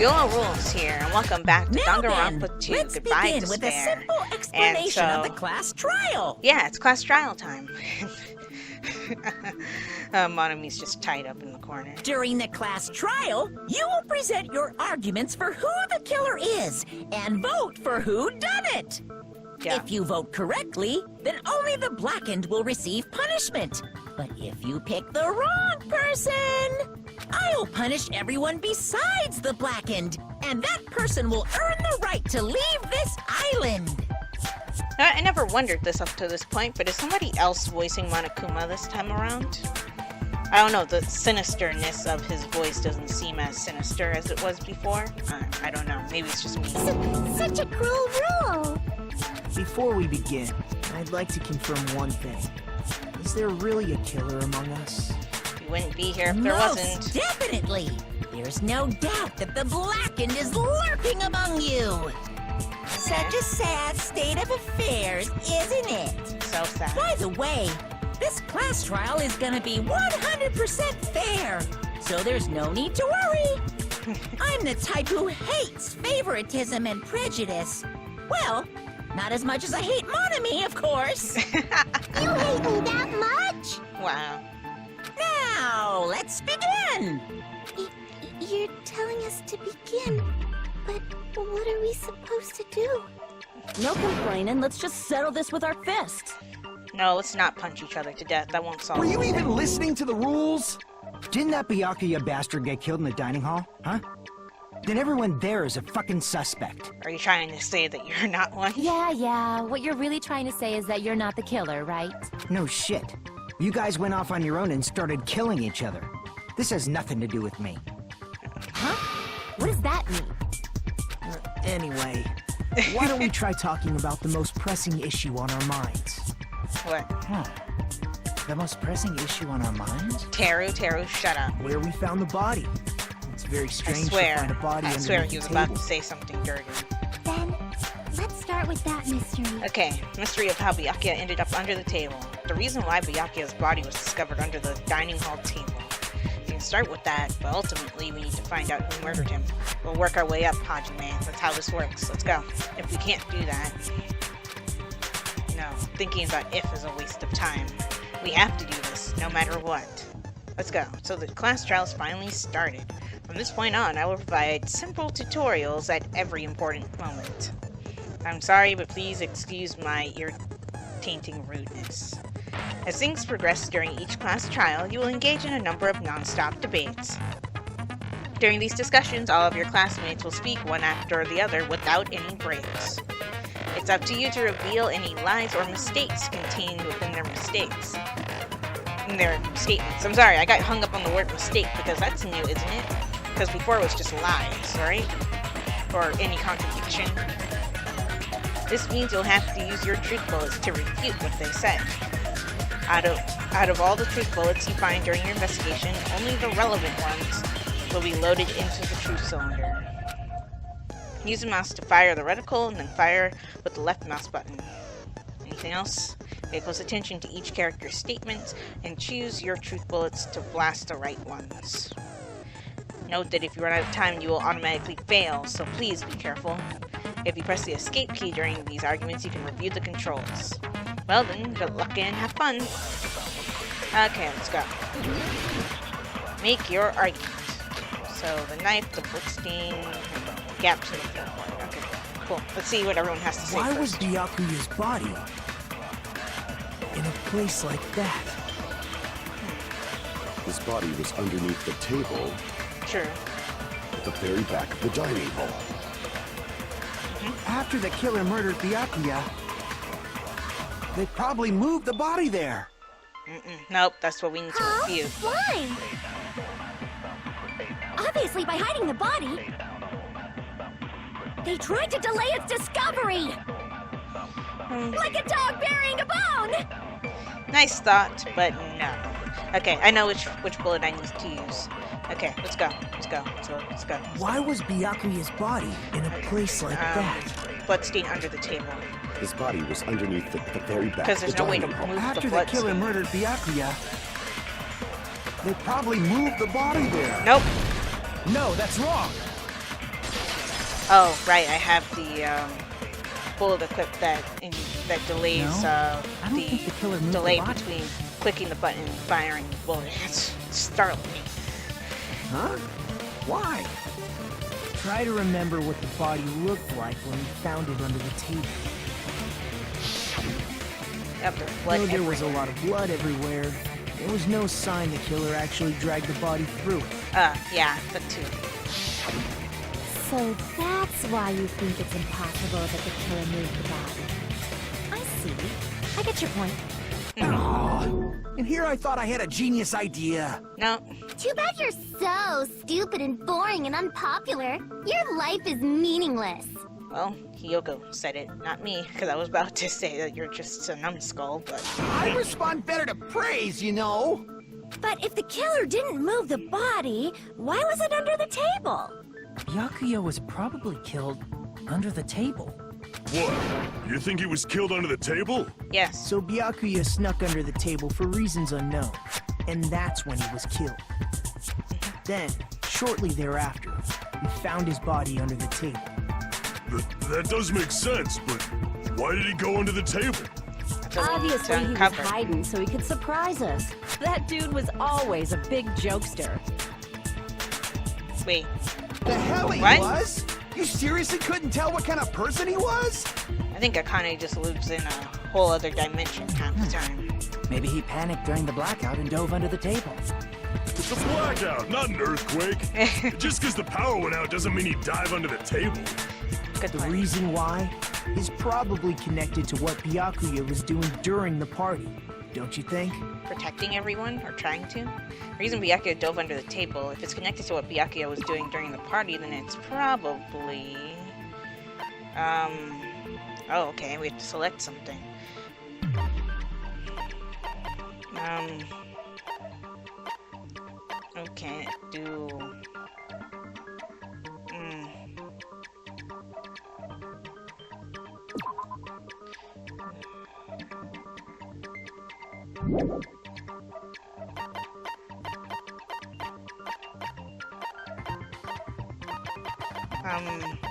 Fuel Rules here, and welcome back to Now Danganronpa 2, let's Goodbye begin with a Despair. simple explanation of the class trial. Yeah, it's class trial time. Monami's just tied up in the corner. During the class trial, you will present your arguments for who the killer is, and vote for who done it. Yeah. If you vote correctly, then only the blackened will receive punishment. But if you pick the wrong person, I'll punish everyone besides the blackened, and that person will earn the right to leave this island. I never wondered this up to this point, but is somebody else voicing Monokuma this time around? I don't know, the sinisterness of his voice doesn't seem as sinister as it was before. I don't know, maybe it's just me. Such a cruel rule. Before we begin, I'd like to confirm one thing. Is there really a killer among us? We wouldn't be here if there Most wasn't. definitely. There's no doubt that the blackened is lurking among you. Such a sad state of affairs, isn't it? So sad. By the way, this class trial is gonna be 100% fair, so there's no need to worry. I'm the type who hates favoritism and prejudice. Well, not as much as I hate Monami, of course. You hate me that much? Wow. Now, let's begin. You're telling us to begin, but what are we supposed to do? No complaining, let's just settle this with our fists. No, let's not punch each other to death. That won't solve Were it. you even listening to the rules? Didn't that Byakuya bastard get killed in the dining hall? Huh? Then everyone there is a fucking suspect. Are you trying to say that you're not one? Yeah, what you're really trying to say is that you're not the killer, right? No shit. You guys went off on your own and started killing each other. This has nothing to do with me. Huh? What does that mean? Anyway, why don't we try talking about the most pressing issue on our minds? What? The most pressing issue on our minds? Teru, shut up. Where we found the body. It's very I strange swear. to find a body I swear underneath he the was about table. to say something dirty. Then, let's start with that mystery. Okay, mystery of how Byakuya ended up under the table. The reason why Byakuya's body was discovered under the dining hall table. We can start with that, but ultimately we need to find out who murdered him. We'll work our way up, Hajime. That's how this works. Let's go. If we can't do that... No, thinking about if is a waste of time. We have to do this, no matter what. Let's go. So the class trial's finally started. From this point on, I will provide simple tutorials at every important moment. I'm sorry, but please excuse my ear-tainting rudeness. As things progress during each class trial, you will engage in a number of non-stop debates. During these discussions, all of your classmates will speak one after the other without any breaks. It's up to you to reveal any lies or mistakes contained within their mistakes. In their statements. I'm sorry, I got hung up on the word mistake because that's new, isn't it? Because before it was just lies, right? Or any contradiction. This means you'll have to use your truth bullets to refute what they said. Out of all the truth bullets you find during your investigation, only the relevant ones will be loaded into the truth cylinder. Use the mouse to fire the reticle and then fire with the left mouse button. Anything else? Pay close attention to each character's statements and choose your truth bullets to blast the right ones. Note that if you run out of time, you will automatically fail, so please be careful. If you press the escape key during these arguments, you can review the controls. Well then, good luck and have fun. Okay, let's go. Make your argument. So the knife, the blood stain, gaps in the floor. Okay, cool. Let's see what everyone has to say Why first. was Byakuya's body in a place like that? His body was underneath the table Sure. at the very back of the dining hall. After the killer murdered Byakuya, they probably moved the body there. Nope, that's what we need to refute. Why? Obviously by hiding the body. They tried to delay its discovery! Like a dog burying a bone! Nice thought, but no. Okay, I know which bullet I need to use. Okay, let's go. Let's go. Why was Byakuya's body in a place like that? Bloodstain under the table. His body was underneath the very back Because of the there's no way to dining hall. move After the the killer bloodstain. murdered Byakuya, they probably moved the body there. Nope. No, that's wrong. Oh, right, I have the bullet equipped that delays No, I don't think the killer moved the delay body. between clicking the button and firing the bullet. It's startling. Huh? Why? Try to remember what the body looked like when we found it under the table. Yep, there's blood Though there was a everywhere. lot of blood everywhere, there was no sign the killer actually dragged the body through it. Yeah, that too. So that's why you think it's impossible that the killer moved the body. I see. I get your point. And here I thought I had a genius idea. No, Too bad you're so stupid and boring and unpopular. Your life is meaningless. well, Hiyoko said it, not me, because I was about to say that you're just a numbskull, but... I respond better to praise, you know. But if the killer didn't move the body, why was it under the table? Byakuya was probably killed under the table. What? You think he was killed under the table? Yes. So Byakuya snuck under the table for reasons unknown, and that's when he was killed. Then, shortly thereafter, we found his body under the table. That does make sense, but why did he go under the table? Obviously, he was uncover. hiding so he could surprise us. That dude was always a big jokester. Wait, The hell he What? was? You seriously couldn't tell what kind of person he was? I think Akane just lives in a whole other dimension half the time. Maybe he panicked during the blackout and dove under the table. It's a blackout, not an earthquake. Just because the power went out doesn't mean he'd dive under the table. Good The point. reason why is probably connected to what Byakuya was doing during the party, don't you think? Protecting everyone, or trying to. The reason Byakuya dove under the table, if it's connected to what Byakuya was doing during the party, then it's probably... Oh, okay, we have to select something. Okay, do...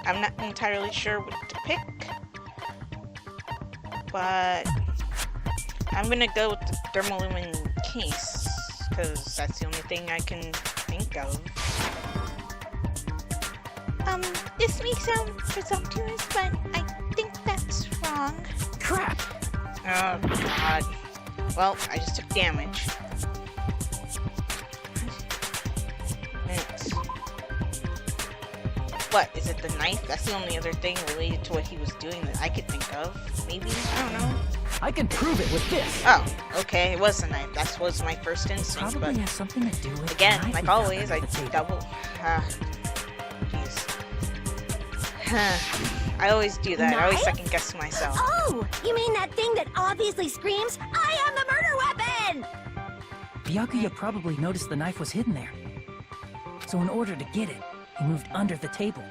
I'm not entirely sure what to pick, but I'm gonna go with the thermalumin case, because that's the only thing I can think of. This may sound presumptuous, but I think that's wrong. Crap! Oh, God. Well, I just took damage. It's... What, is it the knife? That's the only other thing related to what he was doing that I could think of. Maybe? I don't know. I can prove it with this! Oh, okay, it was the knife. That was my first instinct, Probably but... has something to do with the Again, knife like we found always, under I the table. double... Jeez. I always do that. I always Knife? second guess myself. Oh, you mean that thing that obviously screams, I am the murder weapon! Byakuya probably noticed the knife was hidden there. So in order to get it, he moved under the table.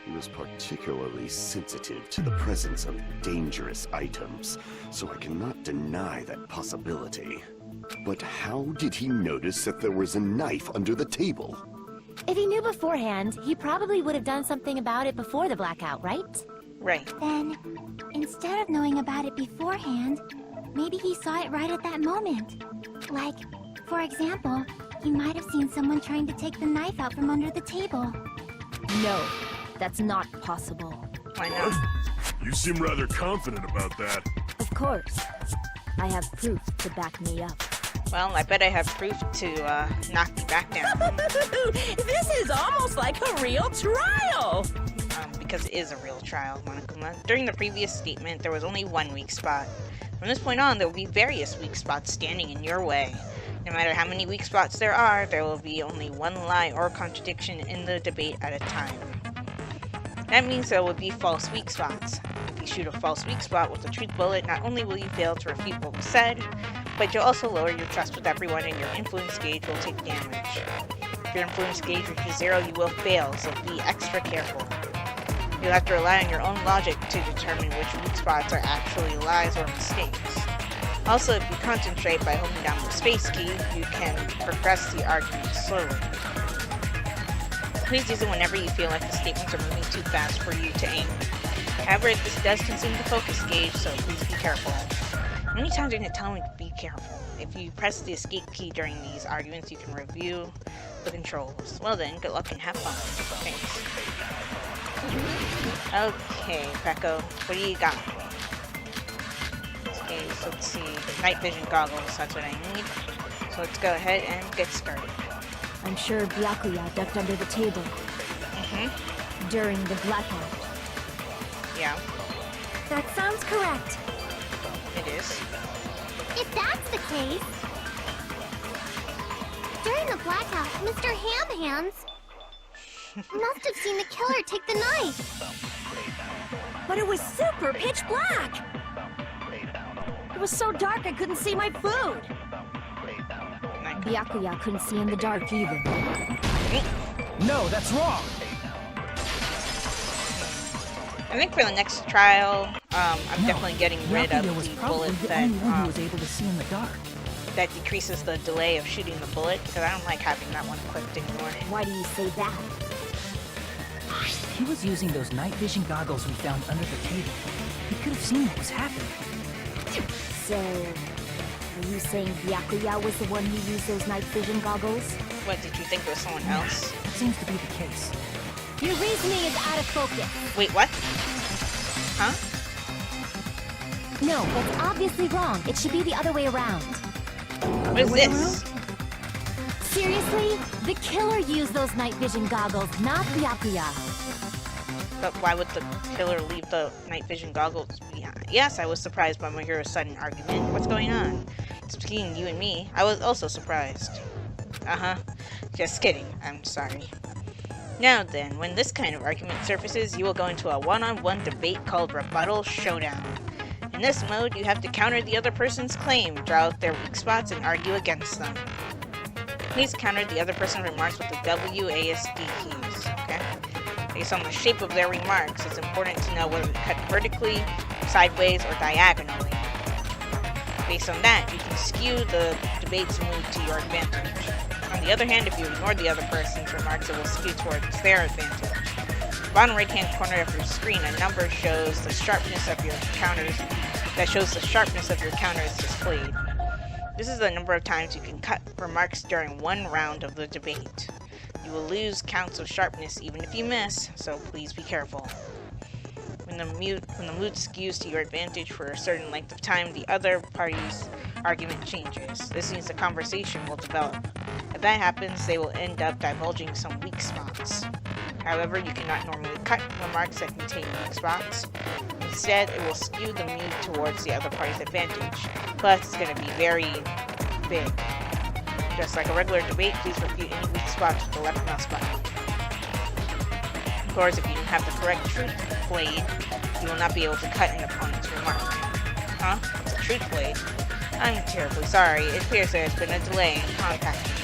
He was particularly sensitive to the presence of dangerous items, so I cannot deny that possibility. But how did he notice that there was a knife under the table? If he knew beforehand, he probably would have done something about it before the blackout, right? Right. Then, instead of knowing about it beforehand, maybe he saw it right at that moment. Like, for example, he might have seen someone trying to take the knife out from under the table. No, that's not possible. Why not? You seem rather confident about that. Of course. I have proof to back me up. Well, I bet I have proof to knock me back down. This is almost like a real trial. Because it is a real trial, Monokuma. During the previous statement, there was only one weak spot. From this point on, there will be various weak spots standing in your way. No matter how many weak spots there will be only one lie or contradiction in the debate at a time. That means there will be false weak spots. If you shoot a false weak spot with a truth bullet, not only will you fail to refute what was said, but you'll also lower your trust with everyone and your influence gauge will take damage. If your influence gauge reaches 0, you will fail, so be extra careful. You'll have to rely on your own logic to determine which weak spots are actually lies or mistakes. Also, if you concentrate by holding down the space key, you can progress the argument slowly. Please use it whenever you feel like the statements are moving too fast for you to aim. However, this does consume the focus gauge, so please be careful. How many times are you going to tell me to be careful? If you press the escape key during these arguments, you can review the controls. Well then, good luck and have fun. Thanks. Okay, Peko, what do you got? Okay, so let's see. Night vision goggles, that's what I need. So let's go ahead and get started. I'm sure Byakuya ducked under the table during the blackout. Yeah, That sounds correct. it is. If that's the case... During the blackout, Mr. Ham Hands must have seen the killer take the knife. But it was super pitch black! It was so dark I couldn't see my food! Byakuya couldn't see in the dark either. No, that's wrong. I think for the next trial, I'm definitely getting rid of Byakuya was the probably bullet the that only one who was able to see in the dark. that decreases the delay of shooting the bullet, because I don't like having that one equipped anymore. Why do you say that? He was using those night vision goggles we found under the table. He could have seen what was happening. So, are you saying Byakuya was the one who used those night vision goggles? What, did you think it was someone else? That seems to be the case. Your reasoning is out of focus. Wait, what? Huh? No, that's obviously wrong. It should be the other way around. What is this? Seriously? The killer used those night vision goggles, not Byakuya. But why would the killer leave the night vision goggles behind? Yes, I was surprised by my hero's sudden argument. What's going on? It's between you and me. I was also surprised. Just kidding. I'm sorry. Now then, when this kind of argument surfaces, you will go into a one-on-one debate called Rebuttal Showdown. In this mode, you have to counter the other person's claim, draw out their weak spots, and argue against them. Please counter the other person's remarks with the WASD keys, okay? Based on the shape of their remarks, it's important to know whether to cut vertically, sideways, or diagonally. Based on that, you can skew the debate's mood to your advantage. On the other hand, if you ignore the other person's remarks, it will skew towards their advantage. The bottom right-hand corner of your screen, a number shows the sharpness of your counters. That shows the sharpness of your counters displayed. This is the number of times you can cut remarks during one round of the debate. You will lose counts of sharpness even if you miss, so please be careful. When the mood skews to your advantage for a certain length of time, the other party's argument changes. This means the conversation will develop. If that happens, they will end up divulging some weak spots. However, you cannot normally cut remarks that contain weak spots. Instead, it will skew the mood towards the other party's advantage. Plus, it's going to be very big. Just like a regular debate, please refute any weak spots with the left mouse button. Of course, if you don't have the correct truth blade, you will not be able to cut an opponent's remark. Huh? It's a truth blade? I'm terribly sorry. It appears there has been a delay in contacting you.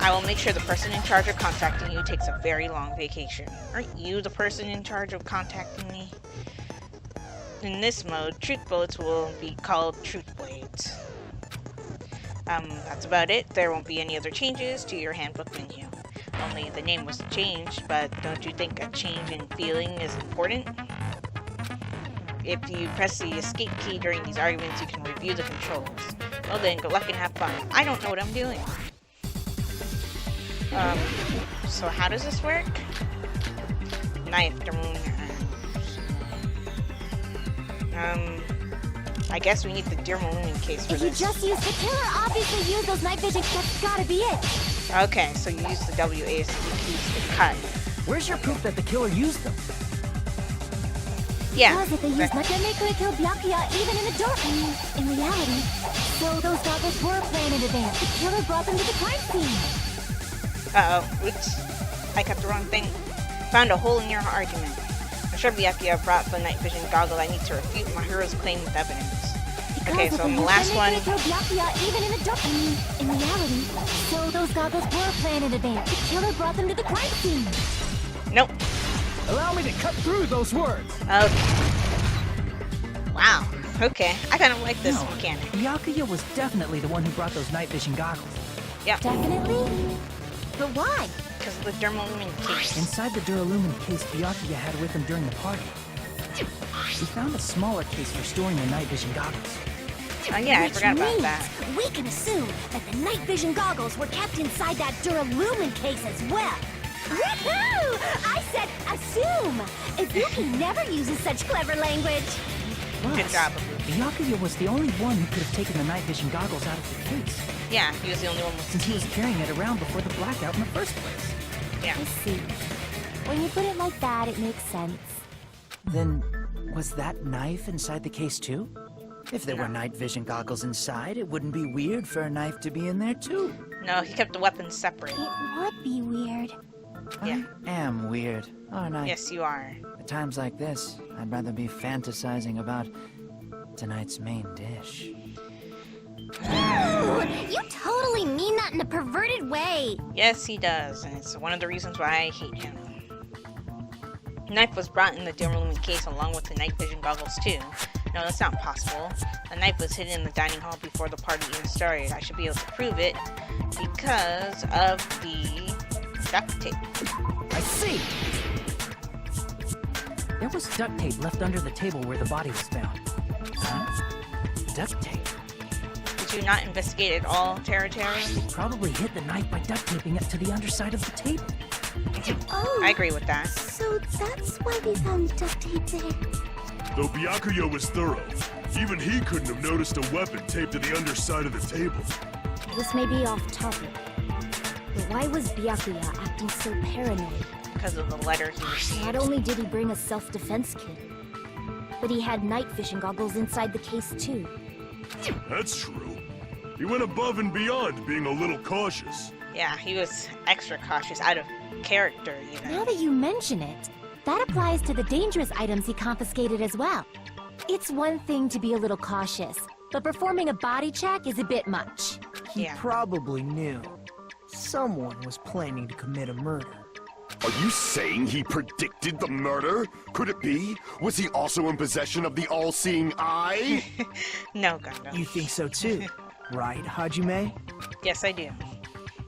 I will make sure the person in charge of contacting you takes a very long vacation. Aren't you the person in charge of contacting me? In this mode, truth bullets will be called truth blades. That's about it. There won't be any other changes to your handbook menu. Only the name was changed, but don't you think a change in feeling is important? If you press the escape key during these arguments, you can review the controls. Well then, good luck and have fun. I don't know what I'm doing. So how does this work? Knife, I guess we need the Dermalumin case for If you this. just used the killer, obviously used those night vision. That's gotta be it. Okay, so you use the WASD keys to cut. Where's your proof that the killer used them? Yeah. Because if they used night, then they could have killed Byakuya even in the dark. In reality, so those goggles were planned in advance. The killer brought them to the crime scene. Uh-oh. Oops. I cut the wrong thing. Found a hole in your argument. I'm sure Byakuya brought the night vision goggle I need to refute my hero's claim with evidence. Okay, so in the last one... They could have killed Byakuya even in the dark. In reality, so those goggles were planned in advance. The killer brought them to the crime scene. Nope. Allow me to cut through those words. Okay. Wow. Okay. I kind of like this No, mechanic. Byakuya was definitely the one who brought those night vision goggles. Yeah. Definitely? But why? Because of the Dermalumin case. Inside the Duralumin case Byakuya had with him during the party, we found a smaller case for storing the night vision goggles. Oh yeah, I Which forgot about means that. we can assume that the night vision goggles were kept inside that Duralumin case as well. Woohoo! I said assume! Ibuki never uses such clever language. Good job. Byakuya was the only one who could have taken the night vision goggles out of the case, Yeah, he was the only one with since he was carrying it around before the blackout in the first place. Yeah. I see. When you put it like that, it makes sense. Then, was that knife inside the case too? If there were No. night vision goggles inside, it wouldn't be weird for a knife to be in there too. No, he kept the weapons separate. It would be weird. Yeah. I am weird, aren't I? Yes, you are. At times like this, I'd rather be fantasizing about tonight's main dish. Ooh, you totally mean that in a perverted way. Yes, he does, and it's one of the reasons why I hate him. The knife was brought in the Dermalumin case along with the night vision goggles too. No, that's not possible. The knife was hidden in the dining hall before the party even started. I should be able to prove it because of the duct tape. I see! There was duct tape left under the table where the body was found. Huh? Duct tape? Did you not investigate at all, Terra? Probably hid the knife by duct taping it to the underside of the table. Oh, I agree with that. so that's why we found duct tape there. Though Byakuya was thorough, even he couldn't have noticed a weapon taped to the underside of the table. This may be off topic, but why was Byakuya acting so paranoid? Because of the letter he received. Not only did he bring a self-defense kit, but he had night vision goggles inside the case too. That's true. He went above and beyond being a little cautious. Yeah, he was extra cautious, out of character even. Now that you mention it, that applies to the dangerous items he confiscated as well. It's one thing to be a little cautious, but performing a body check is a bit much. He Yeah. probably knew. Someone was planning to commit a murder. Are you saying he predicted the murder? Could it be? Was he also in possession of the all-seeing eye? No, Gundam. You think so too, right, Hajime? Yes, I do.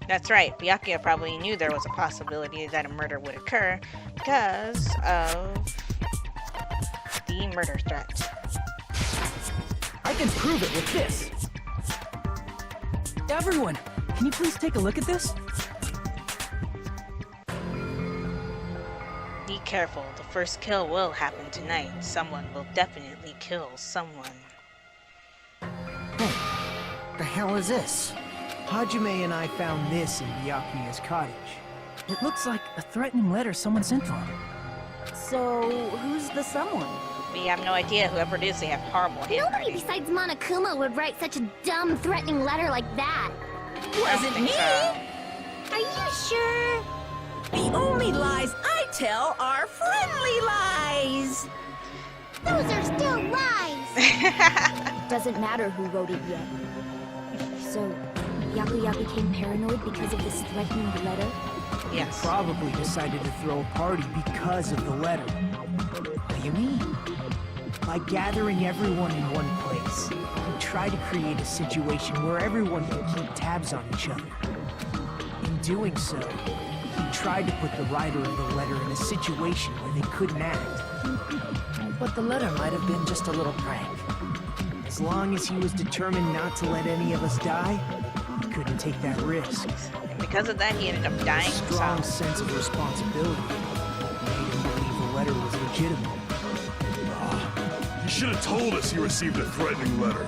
That's right. Byakuya probably knew there was a possibility that a murder would occur because of the murder threat. I can prove it with this. Everyone, can you please take a look at this? Be careful. The first kill will happen tonight. Someone will definitely kill someone. The hell is this? Hajime and I found this in Byakuya's cottage. It looks like a threatening letter someone sent to him. So, who's the someone? We have no idea. Whoever it is, they have horrible Nobody handwriting. besides Monokuma would write such a dumb, threatening letter like that. Wasn't me! Are you sure? The only lies I tell are friendly lies! Those are still lies. Doesn't matter who wrote it yet. So, Byakuya became paranoid because of this threatening letter? Yes. Probably decided to throw a party because of the letter. What do you mean? By gathering everyone in one place, we try to create a situation where everyone can keep tabs on each other. In doing so, he tried to put the writer of the letter in a situation where they couldn't act. But the letter might have been just a little prank. As long as he was determined not to let any of us die, he couldn't take that risk. And because of that, he ended up dying A strong himself. sense of responsibility made him believe the letter was legitimate. He should have told us he received a threatening letter.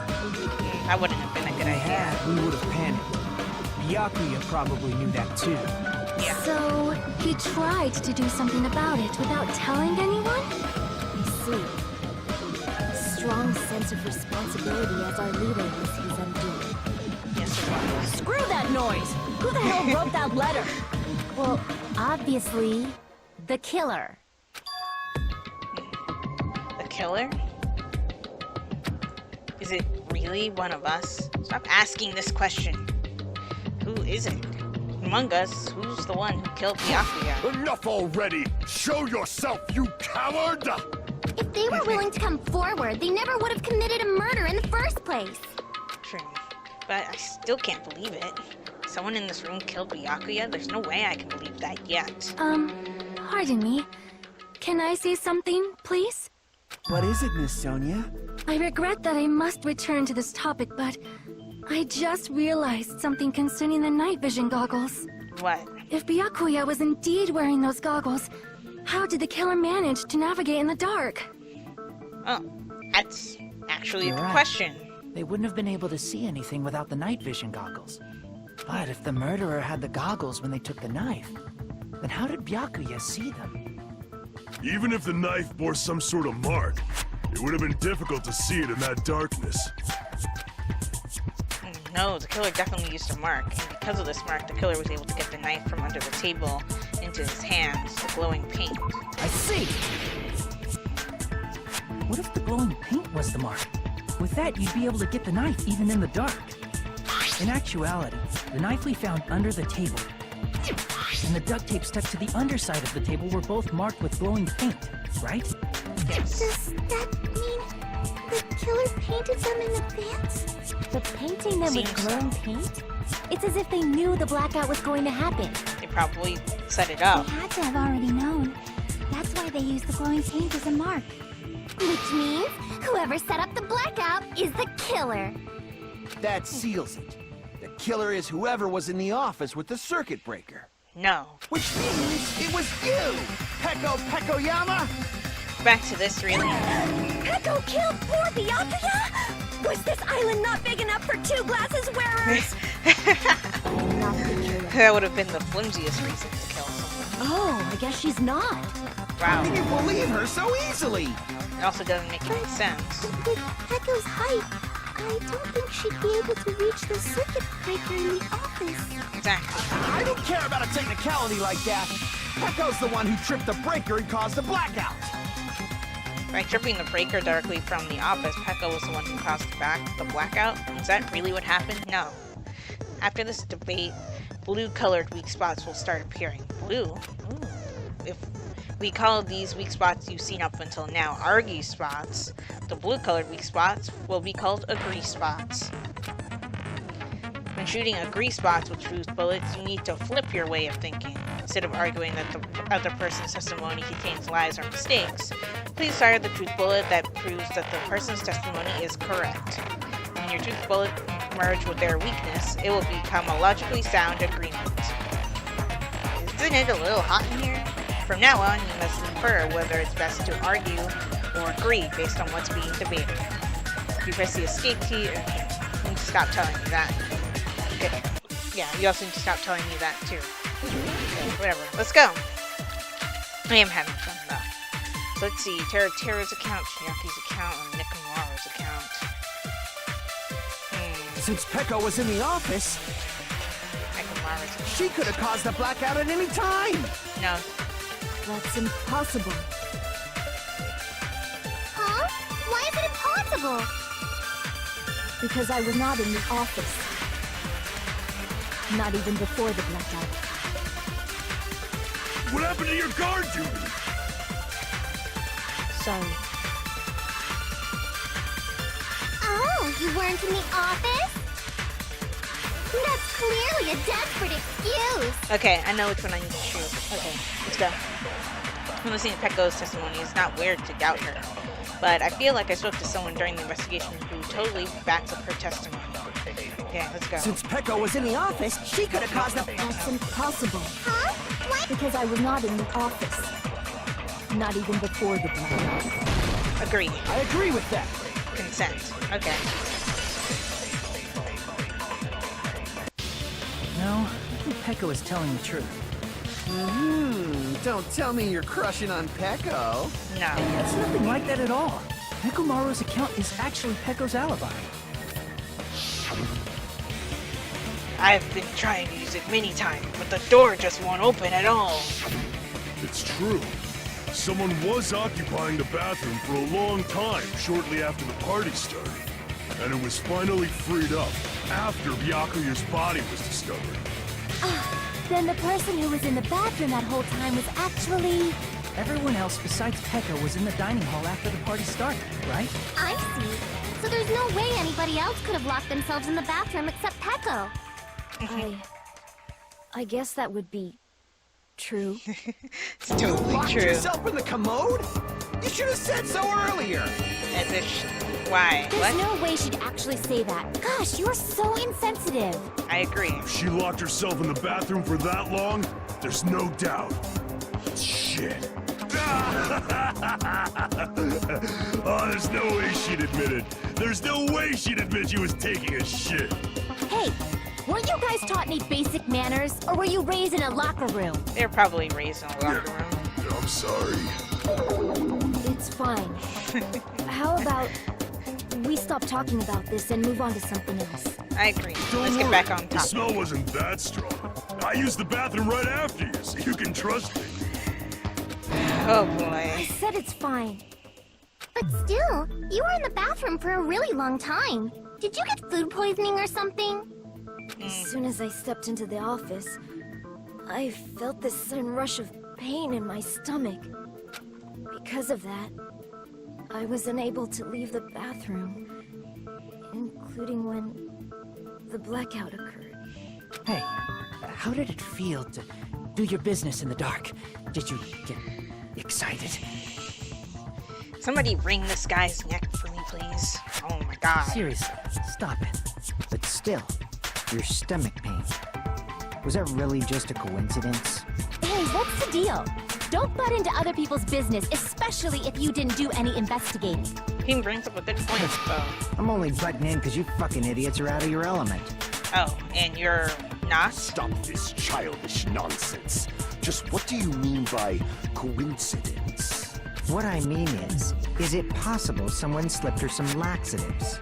That wouldn't have been a good If he idea. had, we would have panicked. Byakuya probably knew that too. Yeah. So, he tried to do something about it without telling anyone? I see. A strong sense of responsibility as our leader was his undoing. Yes, it was. Screw that noise! Who the hell wrote that letter? Well, obviously, the killer. The killer? Is it really one of us? Stop asking this question. Who is it? Among us, who's the one who killed Byakuya? Enough already! Show yourself, you coward! If they were willing to come forward, they never would have committed a murder in the first place. True. But I still can't believe it. Someone in this room killed Byakuya? There's no way I can believe that yet. Pardon me. Can I say something, please? What is it, Miss Sonia? I regret that I must return to this topic, but I just realized something concerning the night vision goggles. What? If Byakuya was indeed wearing those goggles, how did the killer manage to navigate in the dark? Oh, that's actually a You're good right. question. They wouldn't have been able to see anything without the night vision goggles. But if the murderer had the goggles when they took the knife, then how did Byakuya see them? Even if the knife bore some sort of mark, it would have been difficult to see it in that darkness. No, the killer definitely used a mark, and because of this mark, the killer was able to get the knife from under the table into his hands, the glowing paint. I see! What if the glowing paint was the mark? With that, you'd be able to get the knife even in the dark. In actuality, the knife we found under the table and the duct tape stuck to the underside of the table were both marked with glowing paint, right? Yes. Does that mean the killer painted them in advance? The painting them with Seems glowing paint? It's as if they knew the blackout was going to happen. They probably set it They up. had to have already known. That's why they used the glowing paint as a mark. Which means whoever set up the blackout is the killer. That seals it. The killer is whoever was in the office with the circuit breaker. No. Which means it was you, Peko Pekoyama! Back to this, really. Peko killed poor Byakuya? Was this island not big enough for two glasses wearers? Not the killer. That would have been the flimsiest reason to kill someone. Oh, I guess she's not. How Wow. can you believe her so easily? It also doesn't make any sense. With Pekko's height, I don't think she'd be able to reach the circuit breaker in the office. Exactly. I don't care about a technicality like that. Peko's the one who tripped the breaker and caused the blackout. By tripping the breaker directly from the office, Pekka was the one who caused the blackout. Is that really what happened? No. After this debate, blue-colored weak spots will start appearing. Blue? Ooh. If we call these weak spots you've seen up until now argy spots, the blue-colored weak spots will be called agree spots. When shooting agree spots with truth bullets, you need to flip your way of thinking. Instead of arguing that the other person's testimony contains lies or mistakes, please fire the truth bullet that proves that the person's testimony is correct. When your truth bullet merge with their weakness, it will become a logically sound agreement. Isn't it a little hot in here? From now on, you must infer whether it's best to argue or agree based on what's being debated. If you press the escape key, you need to stop telling me that. Okay. Yeah, you also need to stop telling me that too. Okay, whatever. Let's go. I am having fun though. So let's see. Tera's account, Chiaki's account, and Nikamura's account. Since Peko was in the office, Nikamura's account. she could have caused the blackout at any time. No. That's impossible. Huh? Why is it impossible? Because I was not in the office. Not even before the blackout. What happened to your guard duty? Sorry. Oh, you weren't in the office? That's clearly a desperate excuse. Okay, I know which one I need to choose. Okay, let's go. When listening to Pekko's testimony, it's not weird to doubt her. But I feel like I spoke to someone during the investigation who totally backs up her testimony. Okay, let's go. Since Peko was in the office, she could have caused the... That's impossible. Huh? What? Because I was not in the office. Not even before the blackout. Agreed. I agree with that. Consent. Okay. No, I think Peko is telling the truth. Don't tell me you're crushing on Peko. No. It's nothing like that at all. Nekomaru's account is actually Peko's alibi. I've been trying to use it many times, but the door just won't open at all. It's true. Someone was occupying the bathroom for a long time shortly after the party started. And it was finally freed up after Byakuya's body was discovered. Then the person who was in the bathroom that whole time was actually... Everyone else besides Peko was in the dining hall after the party started, right? I see. So there's no way anybody else could have locked themselves in the bathroom except Peko. I guess that would be true. It's totally Locked true. yourself in the commode? You should have said so earlier. As if why? There's What? no way she'd actually say that. Gosh, you're so insensitive. I agree. If she locked herself in the bathroom for that long, there's no doubt. Shit. Oh, there's no way she'd admit it. There's no way she'd admit she was taking a shit. Hey, weren't you guys taught any basic manners, or were you raised in a locker room? They're probably raised in a locker room. I'm sorry. It's fine. How about we stop talking about this and move on to something else? I agree. Don't Let's worry. get back on The topic. smell wasn't that strong. I used the bathroom right after you, so you can trust me. Oh I boy. said it's fine. But still, you were in the bathroom for a really long time. Did you get food poisoning or something? As soon as I stepped into the office, I felt this sudden rush of pain in my stomach. Because of that, I was unable to leave the bathroom, including when the blackout occurred. Hey, how did it feel to do your business in the dark? Did you get excited? Somebody wring this guy's neck for me, please. Oh my god. Seriously, stop it. But still, your stomach pain. Was that really just a coincidence? Hey, what's the deal? Don't butt into other people's business, especially if you didn't do any investigating. He brings up a good point, though. I'm only butting in because you fucking idiots are out of your element. Oh, and you're not? Stop this childish nonsense. Just what do you mean by coincidence? What I mean is it possible someone slipped her some laxatives?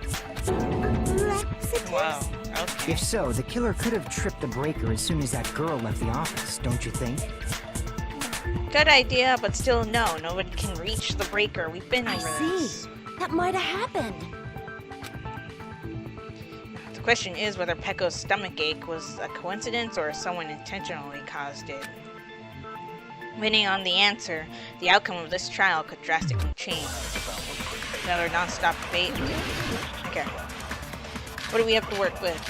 Wow. Okay. If so, the killer could have tripped the breaker as soon as that girl left the office, don't you think? Good idea, but still no. Nobody can reach the breaker. We've been I over see. this. That might have happened. The question is whether Pecco's stomach ache was a coincidence or someone intentionally caused it. Depending on the answer, the outcome of this trial could drastically change. Another non-stop debate. Okay. What do we have to work with?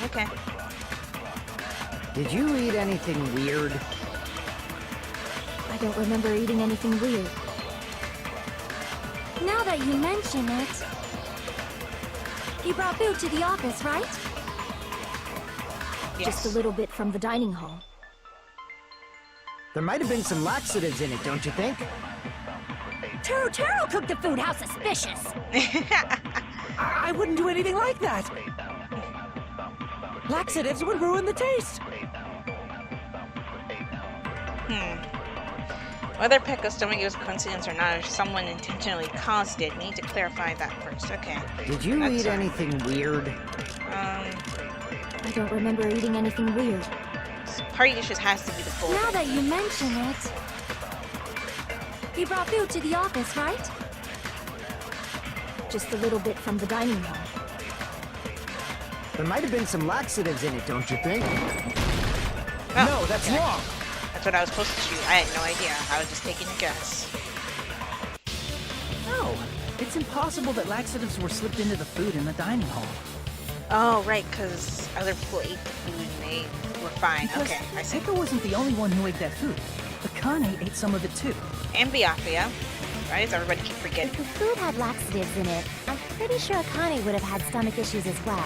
Okay. Did you eat anything weird? I don't remember eating anything weird. Now that you mention it... You brought food to the office, right? Just a little bit from the dining hall. There might have been some laxatives in it, don't you think? Taro cooked the food. How suspicious! I wouldn't do anything like that. Laxatives would ruin the taste. Whether Pecco's stomach was a coincidence or not, if someone intentionally caused it, we need to clarify that first. Okay. Did you That's eat fine. anything weird? I don't remember eating anything weird. Party dishes has to be the bold. Now that you mention it... You brought food to the office, right? Just a little bit from the dining hall. There might have been some laxatives in it, don't you think? Oh, No, that's okay. wrong. That's what I was supposed to shoot. I had no idea. I was just taking a guess. No, it's impossible that laxatives were slipped into the food in the dining hall. Oh, right, because other people ate the food and they were fine. Because Okay, I see. Pekka wasn't the only one who ate that food. Akane ate some of it too. And Byakuya. Right, as everybody keep forgetting. If the food had laxatives in it, I'm pretty sure Akane would have had stomach issues as well.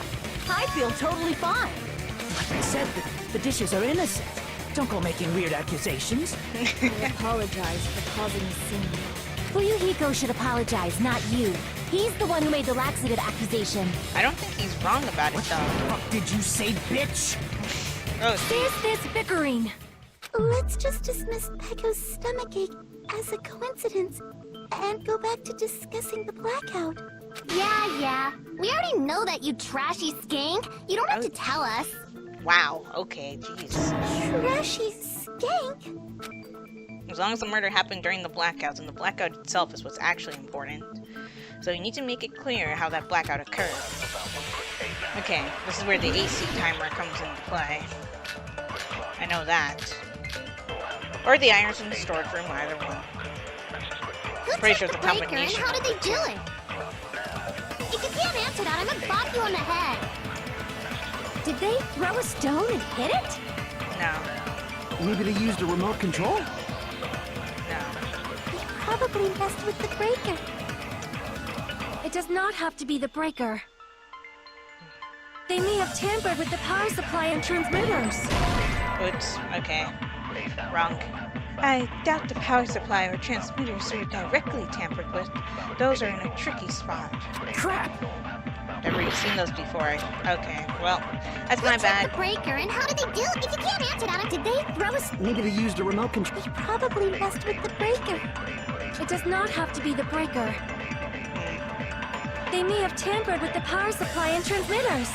I feel totally fine. Like I said, the dishes are innocent. Don't go making weird accusations. I apologize for causing a scene. Fuyuhiko should apologize, not you. He's the one who made the laxative accusation. I don't think he's wrong about it, though. What did you say, bitch? Oh, There's this bickering. Let's just dismiss Pecco's stomachache as a coincidence and go back to discussing the blackout. Yeah. We already know that, you trashy skank. You don't have to tell us. wow. Okay, jeez. Trashy skank? As long as the murder happened during the blackouts, and the blackout itself is what's actually important. So you need to make it clear how that blackout occurred. Okay, this is where the AC timer comes into play. I know that. Or the irons in the storage room, either one. Who Pretty took sure the it's a breaker and combination. how did they do it? If you can't answered at him and bop you in the head. Did they throw a stone and hit it? No. Maybe they used a remote control? No. They probably messed with the breaker. It does not have to be the breaker. They may have tampered with the power supply and transmitters. Oops. Okay. Wrong. I doubt the power supply or transmitters are directly tampered with. Those are in a tricky spot. Crap! Never seen those before. Okay, well, that's my The bad. breaker, and how did they do it? If you can't answer that, did they throw a... Maybe they used a remote control. They probably messed with the breaker. It does not have to be the breaker. They may have tampered with the power supply and transmitters.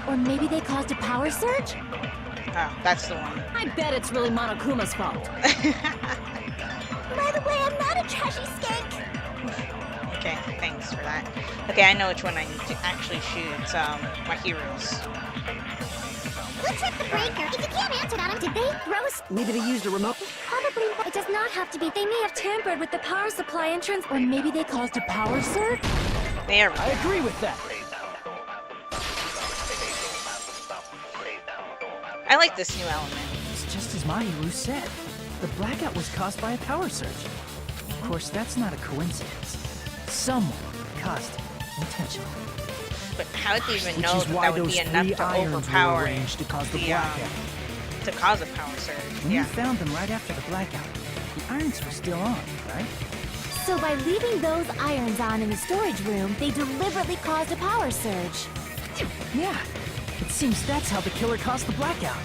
Or maybe they caused a power surge? Oh, that's the one. I bet it's really Monokuma's fault. By the way, I'm not a trashy skank. Okay, thanks for that. Okay, I know which one I need to actually shoot. It's, my heroes. Who tripped the breaker? If you can't answer that, did they throw a... Maybe they used a remote. Probably... It does not have to be. They may have tampered with the power supply and Or maybe they caused a power surge? There we I go. agree with that. I like this new element. It's just as Mahiru said. The blackout was caused by a power surge. Of course, that's not a coincidence. Someone caused it intentionally. But how would they even Which know is that why that would those be enough three to irons were overpower arranged to cause the the, blackout. to cause a power surge? When Yeah. you found them right after the blackout, the irons were still on, right? So by leaving those irons on in the storage room, they deliberately caused a power surge. Yeah. It seems that's how the killer caused the blackout.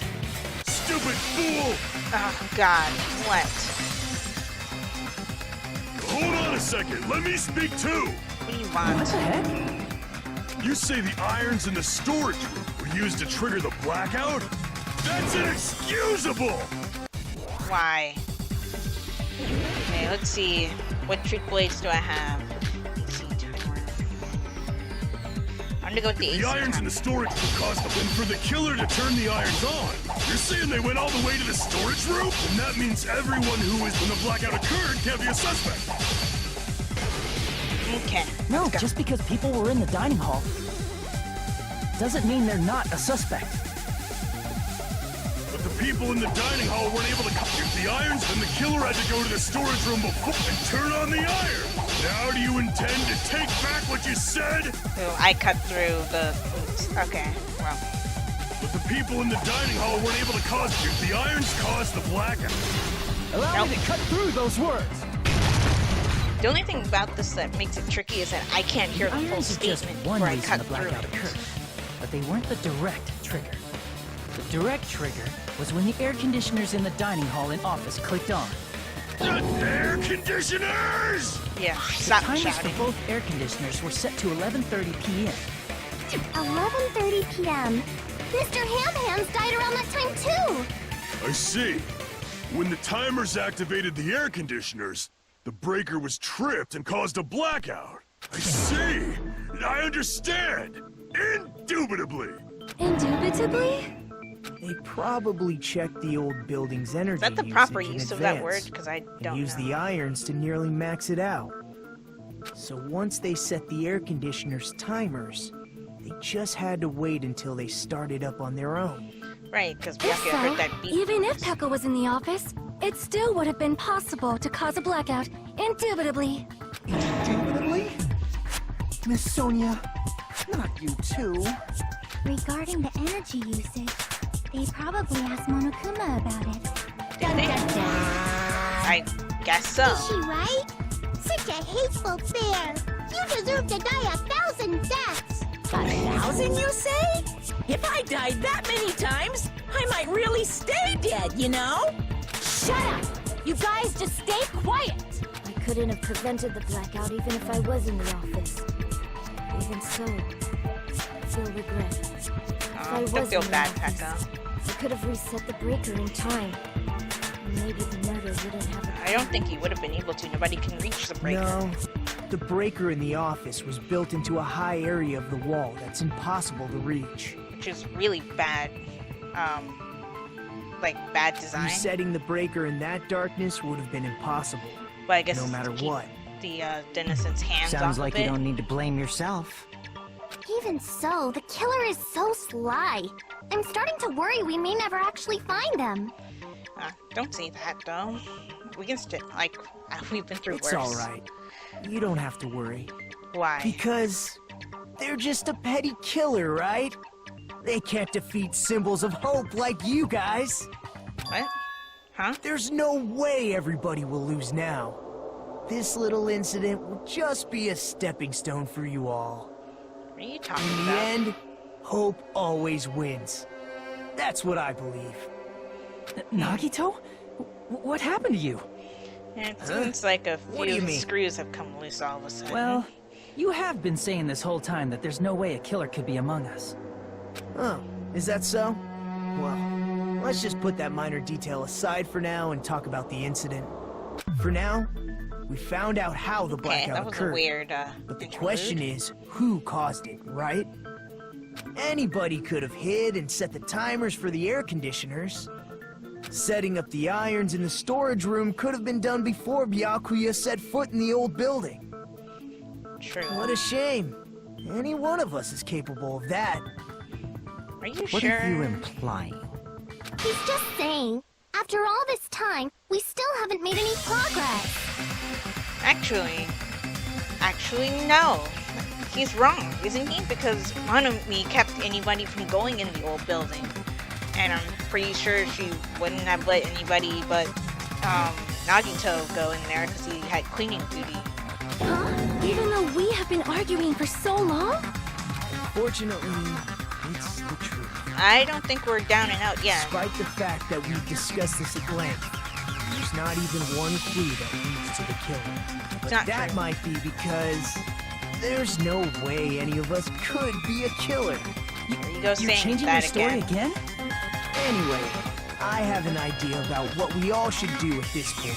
Stupid fool! Oh, God. What? Hold on a second, let me speak too! What do you What want? the heck? You say the irons in the storage room were used to trigger the blackout? That's inexcusable! Why? Okay, let's see. What trick blades do I have? AC timer. I'm gonna go with the AC The irons in timer. the storage room caused them for the killer to turn the irons on. You're saying they went all the way to the storage room? And that means everyone who was when the blackout occurred can't be a suspect. Okay. No, let's go. just because people were in the dining hall doesn't mean they're not a suspect. But the people in the dining hall weren't able to use the irons, and the killer had to go to the storage room before and turn on the iron. Now do you intend to take back what you said? Oh, I cut through the... Oops. Okay, well. But the people in the dining hall weren't able to cause the irons caused the blackout. Allow me Nope. to cut through those words. The only thing about this that makes it tricky is that I can't hear the full Irons are just statement one before I reason cut the through blackout it. occurred, but they weren't the direct trigger. The direct trigger was when the air conditioners in the dining hall and office clicked on. The air conditioners! Yeah, The stop timers shouting. for both air conditioners were set to 11:30 p.m. 11:30 p.m. Mr. Ham-Hams died around that time, too! I see. When the timers activated the air conditioners, the breaker was tripped and caused a blackout. I see. I understand. Indubitably. Indubitably? They probably checked the old building's energy Is that the proper usage in use of that word? advance Because I and don't used know. the irons to nearly max it out. So once they set the air conditioner's timers, they just had to wait until they started up on their own. Right, because If Byakuya heard so, that beep. even if Pekka was in the office, it still would have been possible to cause a blackout, indubitably. Indubitably? Miss Sonia, not you too. Regarding the energy usage, they probably asked Monokuma about it. Did they? I guess so. Is she right? Such a hateful bear! You deserve to die 1,000 deaths! 1,000, you say? If I died that many times, I might really stay dead, you know? Shut up! You guys just stay quiet! I couldn't have prevented the blackout even if I was in the office. Even so, I feel regret. If I Don't was feel in the bad, office, Pekka. I could have reset the breaker in time. Maybe the murder wouldn't have I don't think he would have been able to. Nobody can reach the breaker. No, the breaker in the office was built into a high area of the wall that's impossible to reach. Which is really bad. Like, bad design. Resetting the breaker in that darkness would have been impossible, But I guess no it's matter to keep what. the Denison's hands off Sounds of like it. you don't need to blame yourself. Even so, the killer is so sly. I'm starting to worry we may never actually find them. Don't say that, though. We can still, like, we've been through It's worse. alright. You don't have to worry. Why? Because they're just a petty killer, right? They can't defeat symbols of hope like you guys. What? Huh? There's no way everybody will lose now. This little incident will just be a stepping stone for you all. What are you talking In the about? end, hope always wins. That's what I believe. Nagito? What happened to you? It seems like a What do few you mean? screws have come loose all of a sudden. Well, you have been saying this whole time that there's no way a killer could be among us. Oh, is that so? Well, let's just put that minor detail aside for now and talk about the incident. For now, we found out how the okay, blackout that was occurred. a weird, But the interlude. question is, who caused it, right? Anybody could have hid and set the timers for the air conditioners. Setting up the irons in the storage room could have been done before Byakuya set foot in the old building. True. What a shame. Any one of us is capable of that. Are you What sure? are you implying? He's just saying, after all this time, we still haven't made any progress. Actually, no. He's wrong, isn't he? Because Hanami kept anybody from going in the old building. And I'm pretty sure she wouldn't have let anybody but Nagito go in there because he had cleaning duty. Huh? Even though we have been arguing for so long? Fortunately, it's the truth. I don't think we're down and out yet. Despite the fact that we've discussed this at length, there's not even one clue that leads to the killing. But not that true. might be because there's no way any of us could be a killer. There you go You're saying changing that your story again? Anyway, I have an idea about what we all should do at this point.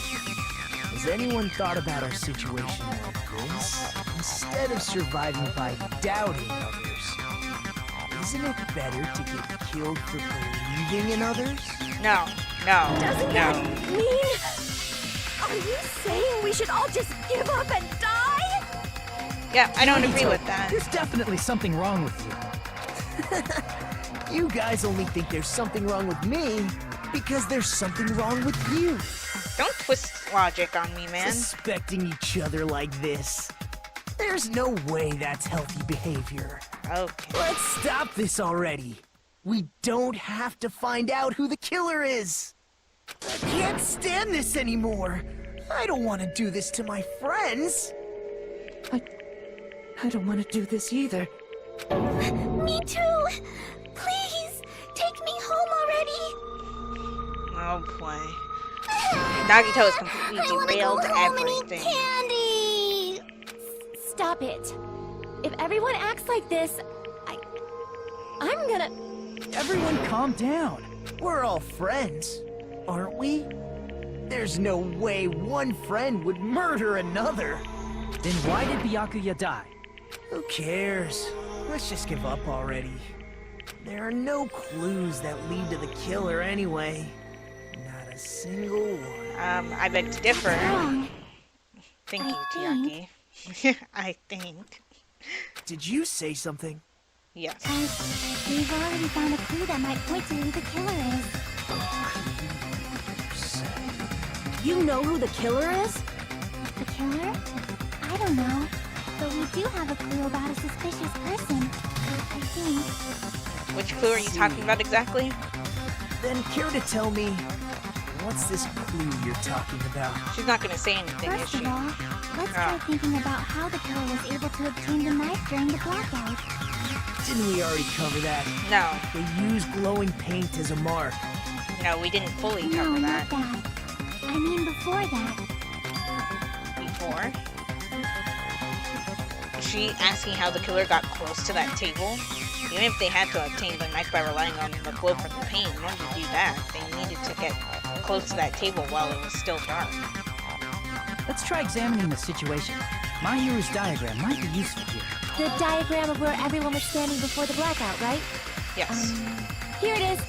Has anyone thought about our situation like this? Instead of surviving by doubting others, isn't it better to get killed for believing in others? No. Doesn't that No. mean... Are you saying we should all just give up and die? Yeah, I don't agree Nagito, with that. There's definitely something wrong with you. You guys only think there's something wrong with me because there's something wrong with you. Don't twist logic on me, man. Suspecting each other like this. There's no way that's healthy behavior. Okay. Let's stop this already. We don't have to find out who the killer is. I can't stand this anymore. I don't want to do this to my friends. I don't want to do this either. Me too! Please, take me home already! Oh boy. Nagito has completely I wanna derailed go home and eat everything. candy! Stop it. If everyone acts like this, I'm gonna... Everyone calm down. We're all friends, aren't we? There's no way one friend would murder another. Then why did Byakuya die? Who cares? Let's just give up already. There are no clues that lead to the killer anyway. Not a single one. I beg to differ. Wrong. Thank you, I Tiaki. I think. Did you say something? Yes. We've already found a clue that might point to who the killer is. You know who the killer is? The killer? I don't know. But we do have a clue about a suspicious person. I think. Which clue are you talking about exactly? Then care to tell me, what's this clue you're talking about? She's not gonna say anything, is First she? of all, let's try thinking about how the killer was able to obtain the knife during the blackout. Didn't we already cover that? No. They use glowing paint as a mark. No, we didn't fully No, cover not that. that. I mean before that. Before. Is she asking how the killer got close to that table? Even if they had to obtain the knife by relying on the glow from the paint, in order to do that, they needed to get close to that table while it was still dark. Let's try examining the situation. Mahiru's diagram might be useful here. The diagram of where everyone was standing before the blackout, right? Yes. Here it is.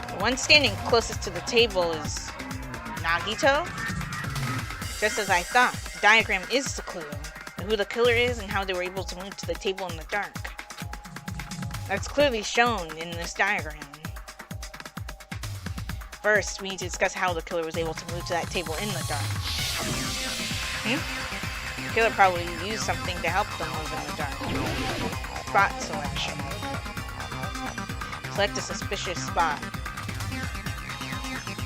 The one standing closest to the table is Nagito. Just as I thought, the diagram is the clue. Who the killer is and how they were able to move to the table in the dark. That's clearly shown in this diagram. First, we need to discuss how the killer was able to move to that table in the dark. The killer probably used something to help them move in the dark. Spot selection. Select a suspicious spot.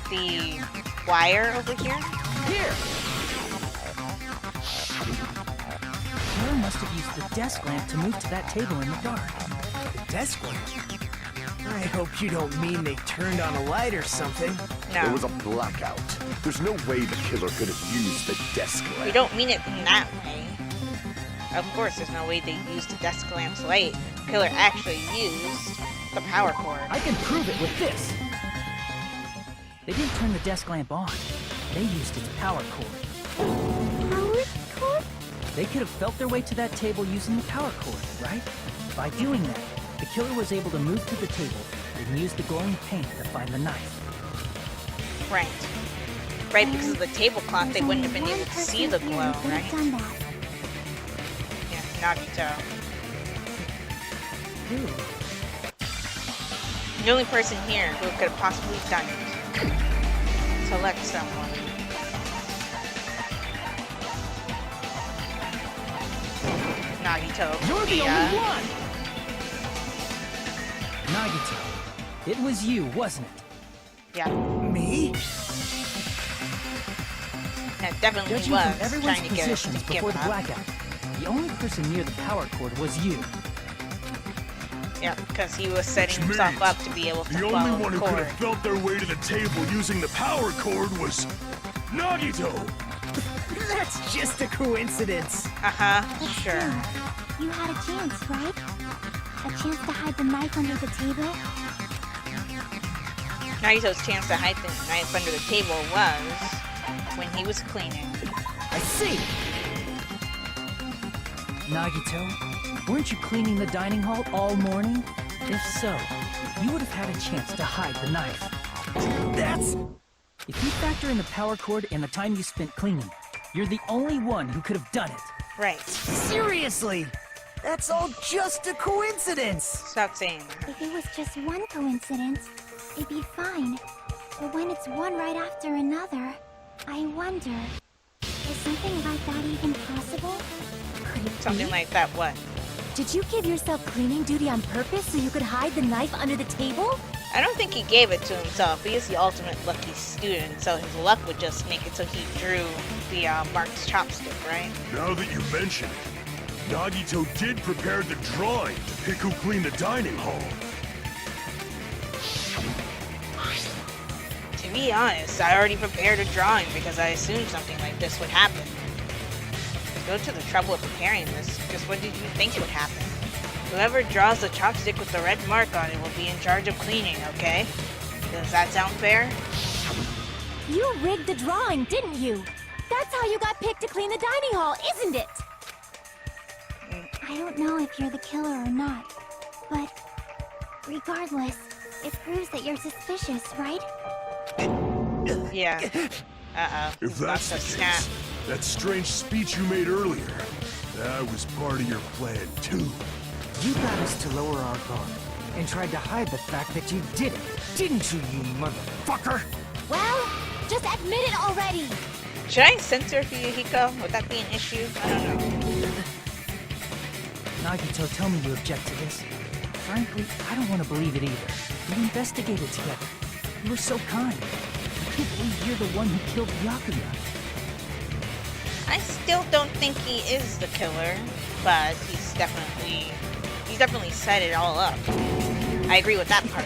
The wire over here? Here! Killer must have used the desk lamp to move to that table in the dark. The desk lamp? I hope you don't mean they turned on a light or something. There No. was a blackout. There's no way the killer could have used the desk lamp. We don't mean it in that way. Of course, there's no way they used the desk lamp's light. The killer actually used the power cord. I can prove it with this! They didn't turn the desk lamp on. They used its power cord. Power cord? They could have felt their way to that table using the power cord, right? By doing that, the killer was able to move to the table and use the glowing paint to find the knife. Right. Right, because of the tablecloth, they wouldn't have been There's able only to one see the person glow, here who could right? have done that. Yeah, Nagito. Who? The only person here who could have possibly done it. Select someone. Nagito. You're the Yeah. only one! Nagito, it was you, wasn't it? Yeah, Me? that definitely Judging was from everyone's trying to get us positions to give before the up. blackout, the only person near the power cord was you. Yeah, because he was setting Which himself means up to be able to The only follow one the who could cord. have felt their way to the table using the power cord was Nagito. That's just a coincidence. Uh-huh, But sure. still, you had a chance, right? A chance to hide the knife under the table? Nagito's chance to hide the knife under the table was when he was cleaning. I see! Nagito, weren't you cleaning the dining hall all morning? If so, you would have had a chance to hide the knife. That's... If you factor in the power cord and the time you spent cleaning, you're the only one who could have done it. Right. Seriously! That's all just a coincidence! Stop saying that. If it was just one coincidence, it'd be fine. But when it's one right after another, I wonder, is something like that even possible? Could it Something be? like that what? Did you give yourself cleaning duty on purpose so you could hide the knife under the table? I don't think he gave it to himself. He is the ultimate lucky student, so his luck would just make it so he drew the marked chopstick, right? Now that you mention it, Nagito did prepare the drawing to pick who cleaned the dining hall. To be honest, I already prepared a drawing because I assumed something like this would happen. Go to the trouble of preparing this, because what did you think would happen? Whoever draws the chopstick with the red mark on it will be in charge of cleaning, okay? Does that sound fair? You rigged the drawing, didn't you? That's how you got picked to clean the dining hall, isn't it? I don't know if you're the killer or not, but regardless, it proves that you're suspicious, right? Yeah. Uh-oh. If that's the case, that strange speech you made earlier, that was part of your plan too. You got us to lower our guard and tried to hide the fact that you did it, didn't you, you motherfucker? Well, just admit it already! Should I censor Fuyuhiko? Would that be an issue? I don't know. Nagito, tell me you object to this. Frankly, I don't want to believe it either. We investigated together. You were so kind. I can't believe you're the one who killed Byakuya. I still don't think he is the killer, but he's definitely set it all up. I agree with that part.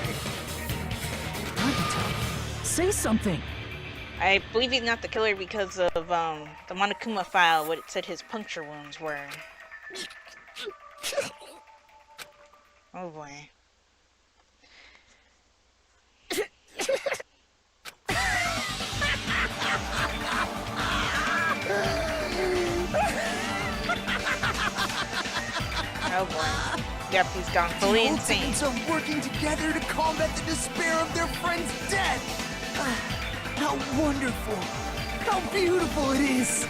Nagito, say something! I believe he's not the killer because of the Monokuma file, what it said his puncture wounds were. Oh boy. Oh boy. Yep, he's gone fully insane. Ultimates are working together to combat the despair of their friend's death. How wonderful. how beautiful it is!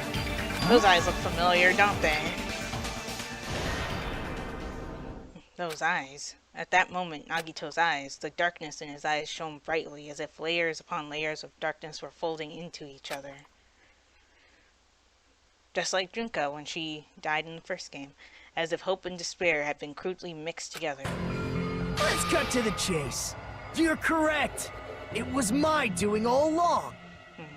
Those eyes look familiar, don't they? Those eyes. At that moment, Nagito's eyes, the darkness in his eyes shone brightly, as if layers upon layers of darkness were folding into each other. Just like Junka when she died in the first game, as if hope and despair had been crudely mixed together. Let's cut to the chase. You're correct. It was my doing all along.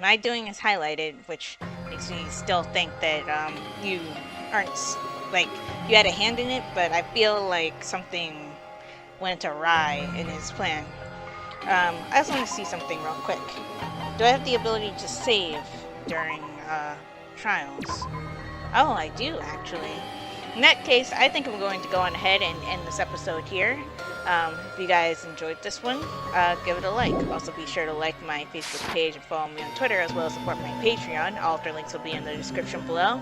My doing is highlighted, which makes me still think that you aren't, like, you had a hand in it, but I feel like something went awry in his plan. I also want to see something real quick. Do I have the ability to save during trials? Oh, I do, actually. In that case, I think I'm going to go on ahead and end this episode here. If you guys enjoyed this one, give it a like. Also, be sure to like my Facebook page and follow me on Twitter, as well as support my Patreon. All of their links will be in the description below.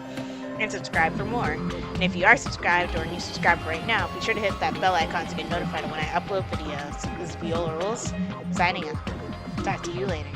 And subscribe for more. And if you are subscribed or a new subscriber right now, be sure to hit that bell icon to get notified when I upload videos. This is Viola Rules, signing out. Talk to you later.